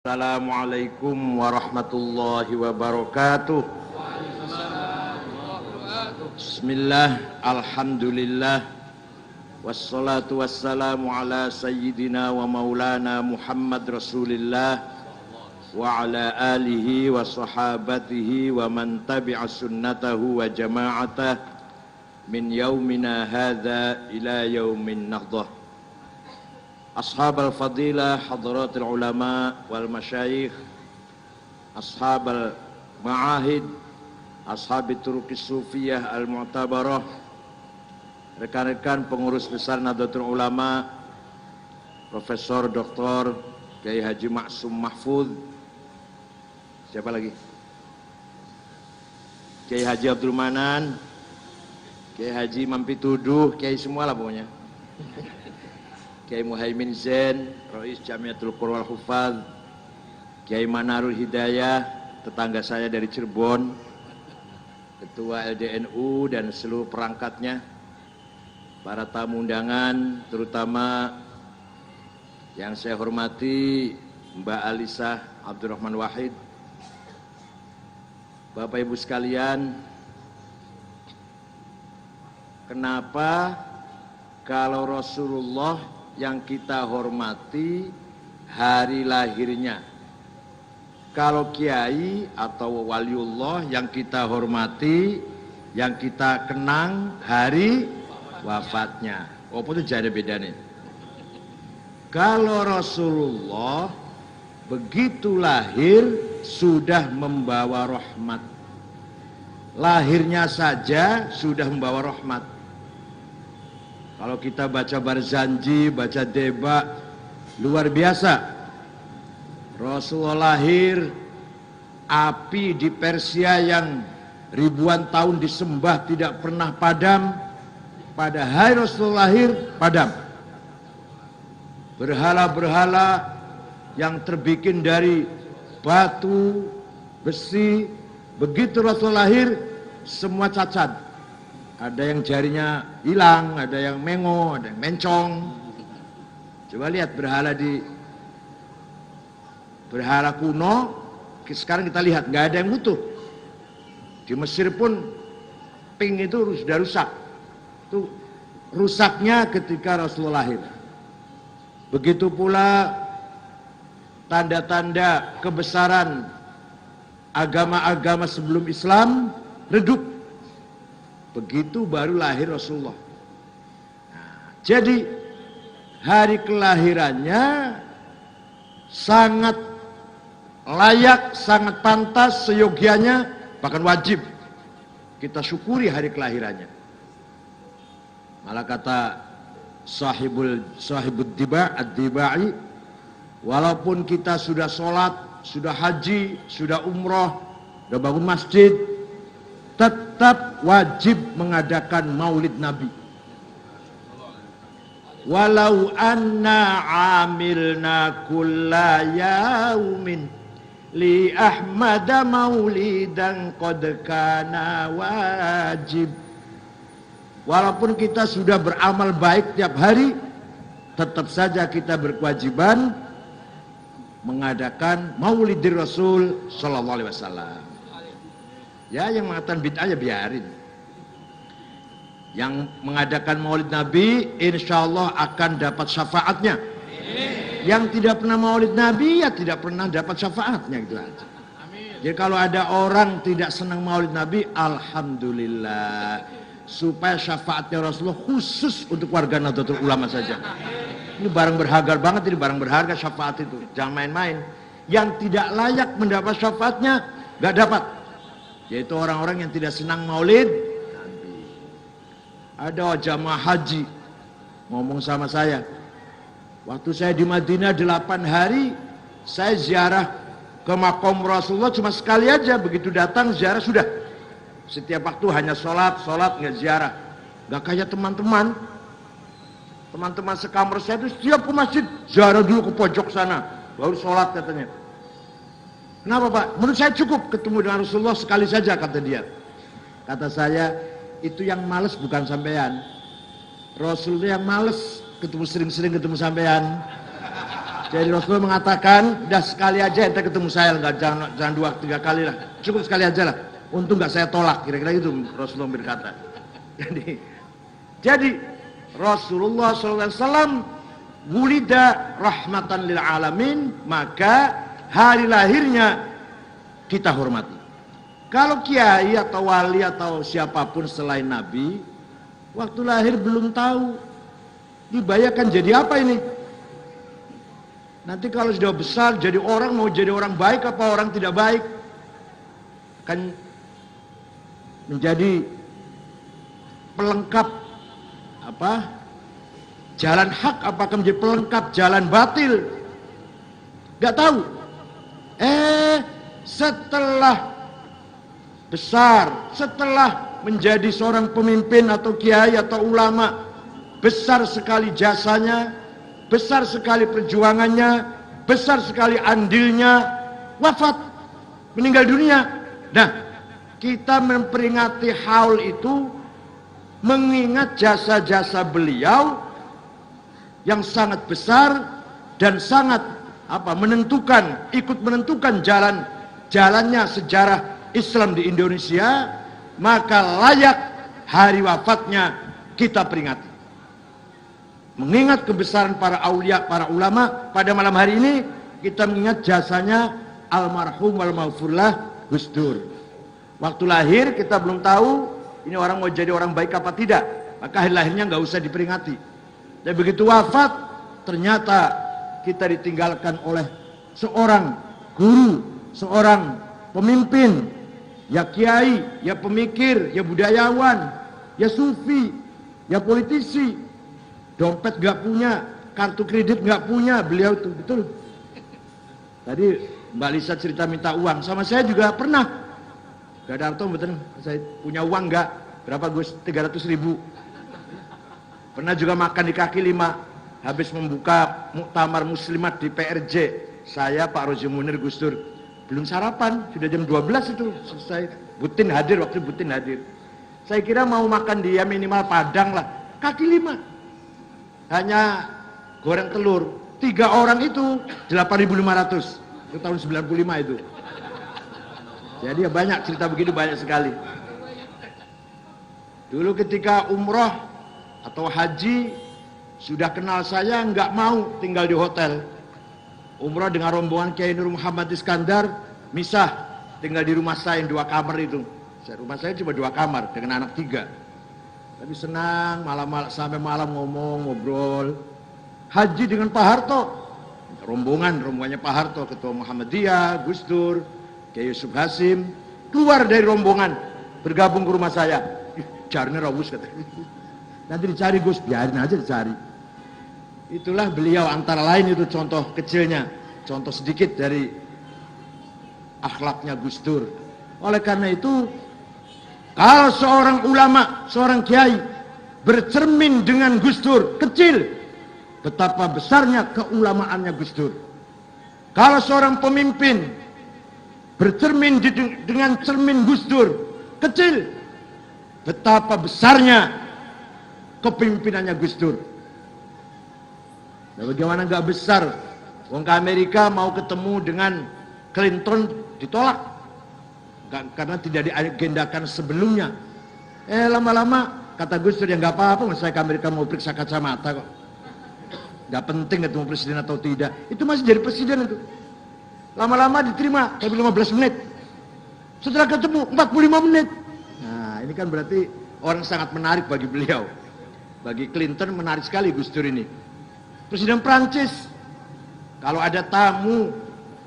Assalamualaikum warahmatullahi wabarakatuh. Bismillah, alhamdulillah, wassalatu wassalamu ala sayyidina wa maulana Muhammad Rasulillah wa ala alihi wa sahabatihi wa man tabi'a sunnatahu wa jama'atah min yaumina hadha ila yaumin nahdah. Ashab al-fadilah, hadratul ulama wal masyayikh, ashab al-ma'ahid, ashab turuqis sufiyah al-mu'tabarah, rekan-rekan pengurus besar Nahdlatul Ulama, Profesor Dr. Kiai Haji Maksum Mahfud, siapa lagi? Kiai Haji Abdul Manan, Kiai Haji Mampituduh, Kiai semua lah pokoknya. Kiai Muhaimin Zain, Rais Jamiatul Qur'an wal Hufadz, Kiai Manarul Hidayah, tetangga saya dari Cirebon, Ketua LDNU dan seluruh perangkatnya, para tamu undangan, terutama yang saya hormati Mbak Alisah Abdurrahman Wahid, Bapak Ibu sekalian, kenapa kalau Rasulullah yang kita hormati hari lahirnya, kalau kiai atau waliullah yang kita hormati, yang kita kenang hari wafatnya? Apa itu jadi bedanya? Kalau Rasulullah begitu lahir sudah membawa rahmat, lahirnya saja sudah membawa rahmat. Kalau kita baca Barzanji, baca Deba, luar biasa. Rasulullah lahir, api di Persia yang ribuan tahun disembah tidak pernah padam, pada hari Rasulullah lahir padam. Berhala-berhala yang terbikin dari batu, besi, begitu Rasulullah lahir semua cacat. Ada yang jarinya hilang, ada yang mengo, ada yang mencong. Coba lihat berhala kuno, sekarang kita lihat nggak ada yang utuh. Di Mesir pun ping itu sudah rusak. Itu rusaknya ketika Rasulullah lahir. Begitu pula tanda-tanda kebesaran agama-agama sebelum Islam redup. Begitu baru lahir Rasulullah. Nah, jadi hari kelahirannya sangat layak, sangat pantas, seyogianya, bahkan wajib kita syukuri hari kelahirannya. Malah kata sahibud diba ad-dibai, walaupun kita sudah sholat, sudah haji, sudah umroh, sudah bangun masjid, tetap wajib mengadakan maulid Nabi. Walau anna amilna kulla yaumin li ahmada maulidan qad kana wajib. Walaupun kita sudah beramal baik tiap hari, tetap saja kita berkewajiban mengadakan maulidir Rasul sallallahu alaihi wasallam. Ya, yang mengatakan bid'ah ya biarin. Yang mengadakan maulid Nabi insya Allah akan dapat syafaatnya. Yang tidak pernah maulid Nabi ya tidak pernah dapat syafaatnya, gitu aja. Jadi kalau ada orang tidak senang maulid Nabi, alhamdulillah, supaya syafaatnya Rasulullah khusus untuk warga Nahdlatul Ulama saja. Ini barang berharga banget, ini barang berharga syafaat itu. Jangan main-main. Yang tidak layak mendapat syafaatnya gak dapat, yaitu orang-orang yang tidak senang maulid Nabi. Ada jamaah haji ngomong sama saya, waktu saya di Madinah 8 hari, saya ziarah ke makam Rasulullah cuma sekali aja, begitu datang ziarah sudah. Setiap waktu hanya sholat, nggak ziarah. Gak kayak teman-teman sekamar saya itu setiap ke masjid ziarah dulu ke pojok sana, baru sholat katanya. Kenapa Pak? Menurut saya cukup ketemu dengan Rasulullah sekali saja, kata dia. Kata saya, itu yang males bukan sampean. Rasulullah yang males sering-sering ketemu sampean. Jadi Rasulullah mengatakan, udah sekali aja ente ketemu saya, nggak jangan 2-3 kali lah, cukup sekali aja lah. Untung nggak saya tolak, kira-kira itu Rasulullah berkata. Jadi Rasulullah SAW wulida rahmatan lil alamin, maka hari lahirnya kita hormati. Kalau kiai atau wali atau siapapun selain Nabi, waktu lahir belum tahu, dibayangkan jadi apa ini? Nanti kalau sudah besar jadi orang, mau jadi orang baik apa orang tidak baik, akan menjadi pelengkap apa? Jalan hak apakah menjadi pelengkap jalan batil? Gak tahu. Setelah besar, setelah menjadi seorang pemimpin atau kiai atau ulama, besar sekali jasanya, besar sekali perjuangannya, besar sekali andilnya, wafat, meninggal dunia. Nah, kita memperingati haul itu mengingat jasa-jasa beliau yang sangat besar dan sangat menentukan, ikut menentukan jalannya sejarah Islam di Indonesia, maka layak hari wafatnya kita peringati. Mengingat kebesaran para aulia, para ulama, pada malam hari ini kita mengingat jasanya almarhum wal maghfurlah Gus Dur. Waktu lahir kita belum tahu ini orang mau jadi orang baik apa tidak, maka hari lahirnya nggak usah diperingati. Dan begitu wafat, ternyata kita ditinggalkan oleh seorang guru, seorang pemimpin, ya kiai, ya pemikir, ya budayawan, ya sufi, ya politisi. Dompet gak punya, kartu kredit gak punya, beliau itu betul. Tadi Mbak Lisa cerita minta uang, sama saya juga pernah. Gak ada arto betul, saya punya uang gak? Berapa Gus? 300.000. Pernah juga makan di kaki 5, habis membuka muktamar muslimat di PRJ. Saya Pak Rozi Munir Gus Dur, belum sarapan, sudah jam 12 itu selesai. Butin hadir, waktu Butin hadir. Saya kira mau makan dia minimal Padang lah, kaki 5. Hanya goreng telur, 3 orang itu 8.500, itu tahun 95 itu. Jadi ya banyak cerita begitu, banyak sekali. Dulu ketika umroh atau haji, sudah kenal saya nggak mau tinggal di hotel. Umroh dengan rombongan Kiai Nur Muhammad Iskandar, misah tinggal di rumah saya yang 2 kamar itu. Rumah saya cuma 2 kamar dengan anak 3. Tapi senang, sampai malam ngobrol. Haji dengan Pak Harto, rombongannya Pak Harto, Ketua Muhammadiyah, Gus Dur, Kiai Yusuf Hasim, keluar dari rombongan, bergabung ke rumah saya. Carinya rawus kata. Nanti dicari Gus, biarin aja dicari. Itulah beliau, antara lain itu contoh kecilnya, contoh sedikit dari akhlaknya Gus Dur. Oleh karena itu, kalau seorang ulama, seorang kiai bercermin dengan Gus Dur, kecil, betapa besarnya keulamaannya Gus Dur. Kalau seorang pemimpin bercermin dengan cermin Gus Dur, kecil, betapa besarnya kepemimpinannya Gus Dur. Nah, bagaimana nggak besar? Wong ke Amerika mau ketemu dengan Clinton ditolak. Karena tidak diagendakan sebelumnya. Lama-lama kata Gus Dur, ya nggak apa-apa, saya ke Amerika mau periksa kacamata kok. Nggak penting ketemu presiden atau tidak. Itu masih jadi presiden itu. Lama-lama diterima, tapi 15 menit. Setelah ketemu 45 menit. Nah, ini kan berarti orang sangat menarik bagi beliau. Bagi Clinton menarik sekali Gus Dur ini. Presiden Prancis, kalau ada tamu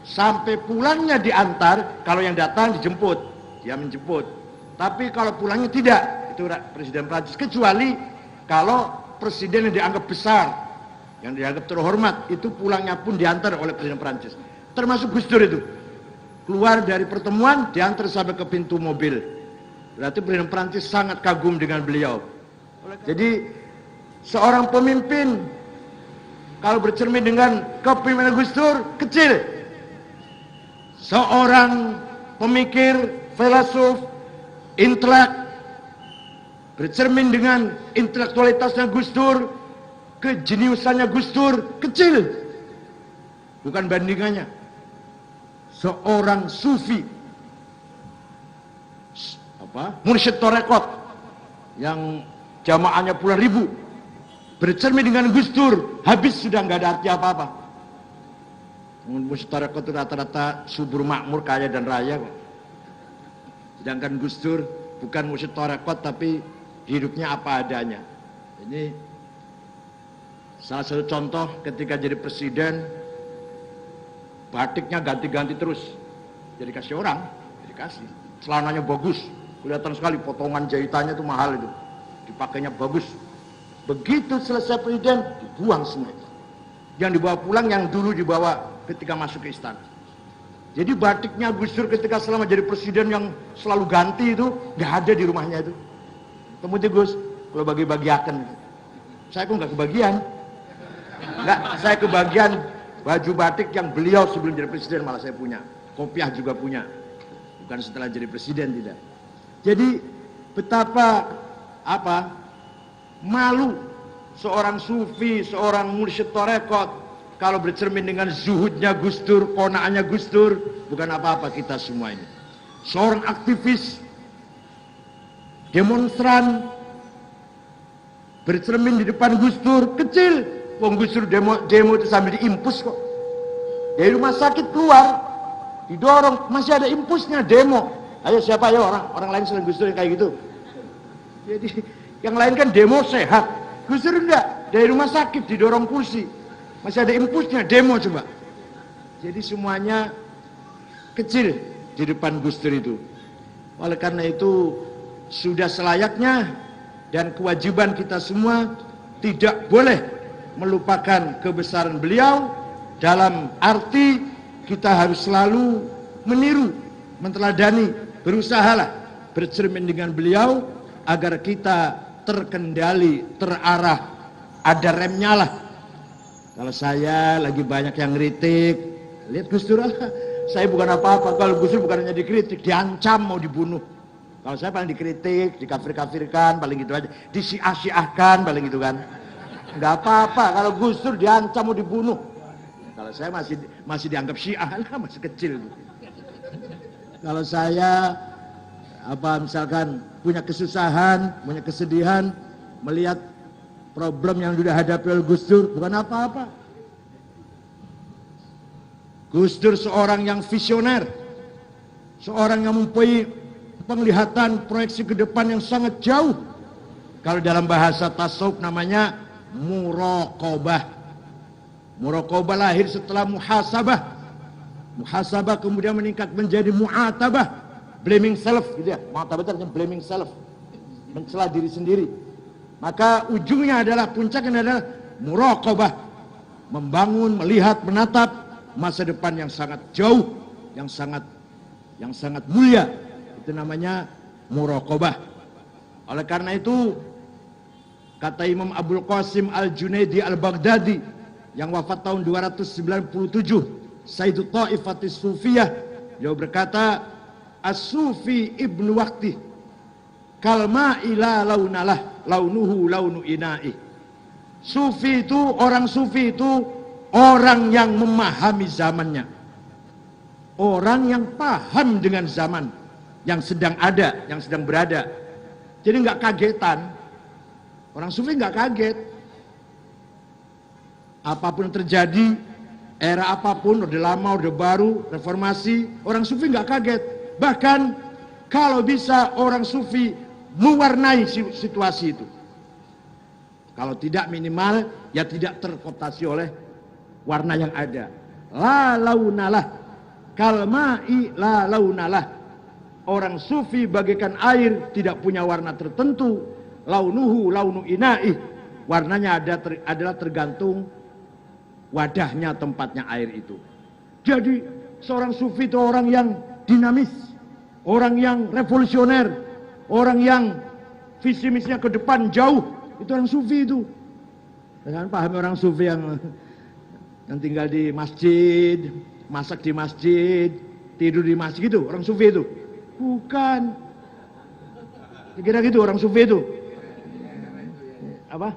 sampai pulangnya diantar, kalau yang datang dijemput, dia menjemput. Tapi kalau pulangnya tidak, itu Presiden Prancis. Kecuali kalau presiden yang dianggap besar, yang dianggap terhormat, itu pulangnya pun diantar oleh Presiden Prancis. Termasuk Gus Dur itu. Keluar dari pertemuan, diantar sampai ke pintu mobil. Berarti Presiden Prancis sangat kagum dengan beliau. Jadi seorang pemimpin kalau bercermin dengan kepemimpinan Gus Dur, kecil. Seorang pemikir, filosof, intelek, bercermin dengan intelektualitasnya Gus Dur, kejeniusannya Gus Dur, kecil. bukan bandingannya. Seorang sufi, mursyid tarekat yang jamaahnya puluhan ribu, bercermin dengan Gus Dur, habis sudah nggak ada arti apa-apa. Mursyid tarekat itu rata-rata subur makmur, kaya dan raya kok. Sedangkan Gus Dur bukan mursyid tarekat tapi hidupnya apa adanya. Ini salah satu contoh ketika jadi presiden, batiknya ganti-ganti terus. Jadi kasih orang, jadi kasih. Celananya bagus, kelihatan sekali, potongan jahitannya itu mahal itu. Dipakainya bagus. Begitu selesai presiden, dibuang semua itu. Yang dibawa pulang yang dulu dibawa ketika masuk ke istana. Jadi batiknya Gus Dur ketika selama jadi presiden yang selalu ganti itu, nggak ada di rumahnya itu. Kemudian Gus, kalau bagi-bagiakan, saya kok nggak kebagian. Nggak, saya kebagian baju batik yang beliau sebelum jadi presiden malah saya punya. Kopiah juga punya. Bukan setelah jadi presiden, tidak. Jadi betapa malu seorang sufi, seorang mursyid tarekat kalau bercermin dengan zuhudnya Gus Dur, qanaahnya Gus Dur, bukan apa-apa kita semua ini. Seorang aktivis, demonstran, bercermin di depan Gus Dur, kecil. Wong Gus Dur demo itu sambil diimpus kok. Dari rumah sakit keluar, didorong, masih ada impusnya demo. Ayo siapa ya orang lain selain Gus Dur yang kayak gitu. Jadi yang lain kan demo sehat, Gus Dur enggak. Dari rumah sakit didorong kursi, masih ada impusnya demo coba. Jadi semuanya kecil di depan Gus Dur itu. Oleh karena itu sudah selayaknya dan kewajiban kita semua tidak boleh melupakan kebesaran beliau, dalam arti kita harus selalu meniru, menteladani, berusahalah bercermin dengan beliau agar kita terkendali, terarah, ada remnya lah. Kalau saya lagi banyak yang kritik, lihat Gus Dur lah, saya bukan apa-apa. Kalau Gus Dur bukan hanya dikritik, diancam mau dibunuh. Kalau saya paling dikritik, dikafir-kafirkan, paling gitu aja, disiah-siahkan, paling gitu kan. Nggak apa-apa kalau Gus Dur diancam mau dibunuh. Kalau saya masih dianggap Syiah lah, masih kecil. Kalau saya misalkan punya kesusahan, punya kesedihan, melihat problem yang sudah hadapi oleh Gus Dur, bukan apa-apa. Gus Dur seorang yang visioner, seorang yang mempunyai penglihatan proyeksi ke depan yang sangat jauh. Kalau dalam bahasa tasawuf namanya muraqabah. Muraqabah lahir setelah muhasabah. Muhasabah kemudian meningkat menjadi mu'atabah, blaming self gitu ya. Mu'atabah itu artinya blaming self, mencela diri sendiri. Maka ujungnya adalah, puncaknya adalah muraqabah, membangun, melihat, menatap masa depan yang sangat jauh, yang sangat mulia. Itu namanya muraqabah. Oleh karena itu kata Imam Abul Qasim Al-Junaidi Al-Baghdadi yang wafat tahun 297, Sayyidut Ta'ifatis Sufiyah, dia berkata, As-Sufi ibnu waqti kalma ila launalah launuhu launu ina'i. Sufi itu, orang sufi itu orang yang memahami zamannya, orang yang paham dengan zaman yang sedang ada, yang sedang berada. Jadi nggak kagetan. Orang sufi nggak kaget. Apapun yang terjadi, era apapun, udah lama, udah baru, reformasi, orang sufi nggak kaget. Bahkan kalau bisa orang sufi mewarnai situasi itu. Kalau tidak minimal, ya tidak terkoptasi oleh warna yang ada. La launalah, kalma'i la launalah. Orang sufi bagaikan air, tidak punya warna tertentu. Launuhu launu ina'i, warnanya adalah tergantung wadahnya, tempatnya air itu. Jadi seorang sufi itu orang yang dinamis, orang yang revolusioner, orang yang visi misinya ke depan jauh. Itu orang sufi itu. Jangan pahami orang sufi yang tinggal di masjid, masak di masjid, tidur di masjid itu, orang sufi itu. Bukan. Kira gitu orang sufi itu. Apa?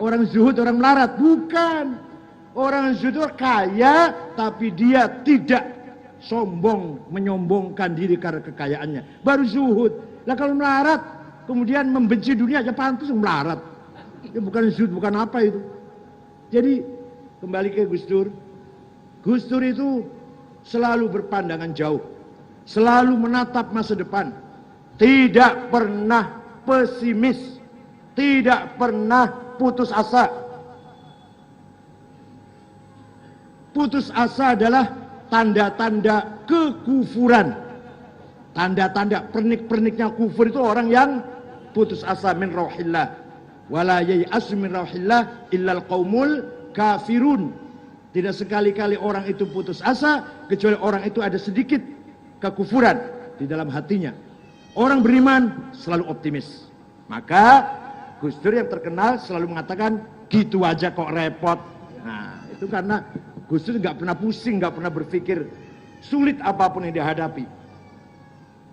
Orang zuhud, orang melarat. Bukan. Orang yang zuhud kaya tapi dia tidak sombong, menyombongkan diri karena kekayaannya. Baru zuhud. Lah kalau melarat, kemudian membenci dunia aja pantas melarat. Ya bukan zuhud, bukan apa itu. Jadi kembali ke Gus Dur. Gus Dur itu selalu berpandangan jauh. Selalu menatap masa depan. Tidak pernah pesimis. Tidak pernah putus asa. Putus asa adalah tanda-tanda kekufuran. Tanda-tanda pernik-perniknya kufur itu orang yang putus asa min rauhillah. Wala yai'asu min rauhillah illal qaumul kafirun. Tidak sekali-kali orang itu putus asa kecuali orang itu ada sedikit kekufuran di dalam hatinya. Orang beriman selalu optimis. Maka Gus Dur yang terkenal selalu mengatakan gitu aja kok repot. Nah, itu karena Gus Dur nggak pernah pusing, nggak pernah berpikir sulit apapun yang dihadapi.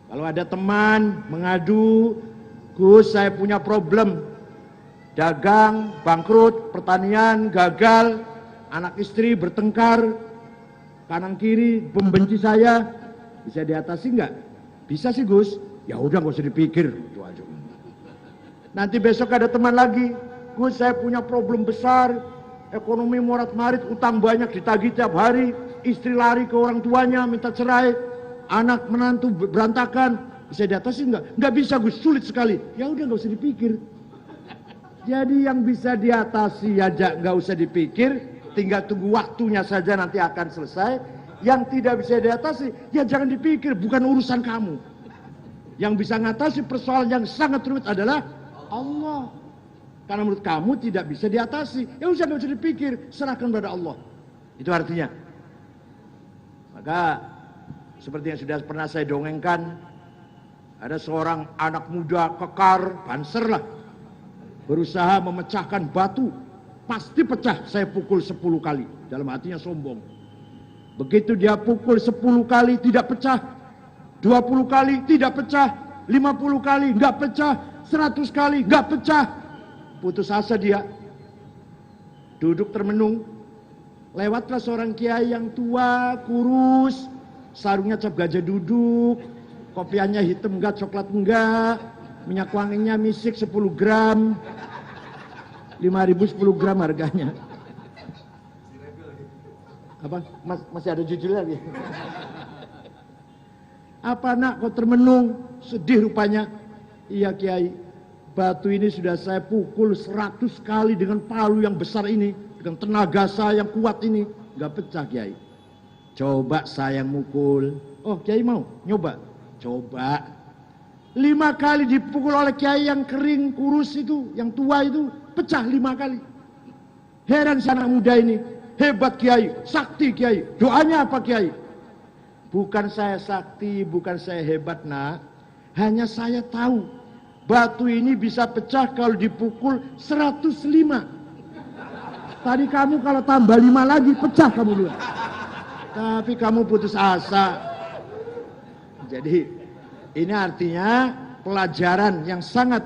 Kalau ada teman mengadu, Gus saya punya problem, dagang bangkrut, pertanian gagal, anak istri bertengkar, kanan kiri membenci saya, bisa diatasi nggak? Bisa sih Gus. Ya udah nggak usah dipikir, itu aja. Nanti besok ada teman lagi, Gus saya punya problem besar, ekonomi morat-marit, utang banyak ditagih tiap hari, istri lari ke orang tuanya minta cerai, anak menantu berantakan, bisa diatasi nggak? Nggak bisa Gus, sulit sekali. Ya udah nggak usah dipikir. Jadi yang bisa diatasi aja nggak usah dipikir, tinggal tunggu waktunya saja nanti akan selesai. Yang tidak bisa diatasi, ya jangan dipikir, bukan urusan kamu. Yang bisa mengatasi persoalan yang sangat rumit adalah Allah. Karena menurut kamu tidak bisa diatasi, ya usah nggak usah dipikir, serahkan pada Allah. Itu artinya. Maka seperti yang sudah pernah saya dongengkan, ada seorang anak muda kekar, banser lah, berusaha memecahkan batu, pasti pecah, saya pukul 10 kali, dalam hatinya sombong. Begitu dia pukul 10 kali tidak pecah, 20 kali tidak pecah, 50 kali nggak pecah, 100 kali nggak pecah, putus asa dia, duduk termenung. Lewatlah seorang kiai yang tua, kurus, sarungnya cap gajah duduk, kopiannya hitam enggak, coklat enggak, minyak wanginya misik 10 gram, 5.000 10 gram harganya. Apa? Masih ada jujur lagi. Apa nak kau termenung, sedih rupanya. Iya kiai, batu ini sudah saya pukul 100 kali dengan palu yang besar ini, dengan tenaga saya yang kuat ini, nggak pecah kiai. Coba saya mukul. Oh kiai mau nyoba? Coba. 5 kali dipukul oleh kiai yang kering kurus itu, yang tua itu, pecah 5 kali. Heran si anak muda ini, hebat kiai, sakti kiai. Doanya apa kiai? Bukan saya sakti, bukan saya hebat nak. Hanya saya tahu batu ini bisa pecah kalau dipukul 105. Tadi kamu kalau tambah 5 lagi pecah kamu dua. Tapi kamu putus asa. Jadi ini artinya pelajaran yang sangat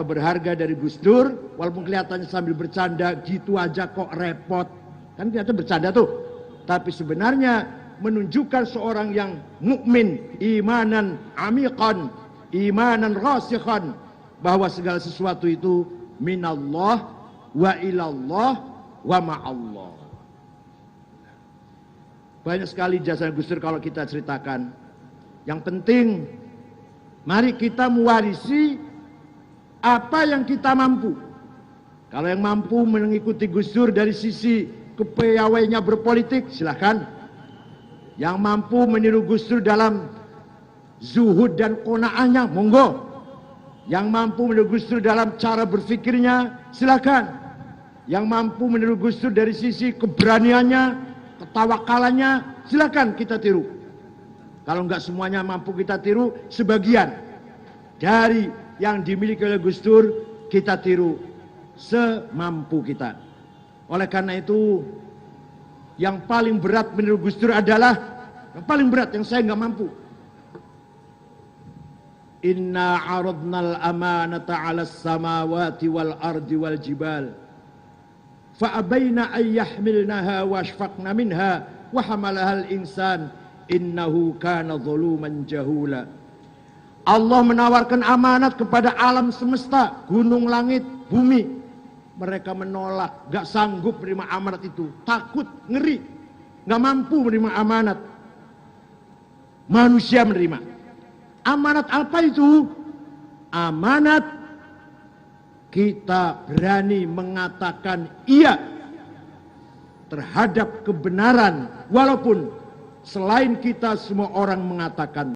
berharga dari Gus Dur. Walaupun kelihatannya sambil bercanda gitu aja kok repot, kan kelihatan bercanda tuh, tapi sebenarnya menunjukkan seorang yang mukmin, imanan amiqan, imanan rasikhan, bahwa segala sesuatu itu minallah wa ilallah wa ma'allah. Banyak sekali jasa Gus Dur kalau kita ceritakan. Yang penting mari kita mewarisi apa yang kita mampu. Kalau yang mampu mengikuti Gus Dur dari sisi kepiawainya berpolitik, silahkan. Yang mampu meniru Gus Dur dalam zuhud dan qanaahnya, monggo. Yang mampu meniru Gus Dur dalam cara berfikirnya, silakan. Yang mampu meniru Gus Dur dari sisi keberaniannya, ketawakalannya, silakan kita tiru. Kalau enggak semuanya mampu kita tiru, sebagian dari yang dimiliki oleh Gus Dur kita tiru semampu kita. Oleh karena itu, yang paling berat menurut Gus Dur adalah, yang paling berat yang saya nggak mampu. Inna aradnal amanata 'alas samawati wal ardi wal jibal fa'abaina ayyahmilnaha washfaqna minha wa hamalahal insan innahu kana zaluman jahula. Allah menawarkan amanat kepada alam semesta, gunung, langit, bumi. Mereka menolak, gak sanggup menerima amanat itu, takut, ngeri, gak mampu menerima amanat. Manusia menerima. Amanat apa itu? Amanat kita berani mengatakan iya terhadap kebenaran, walaupun selain kita semua orang mengatakan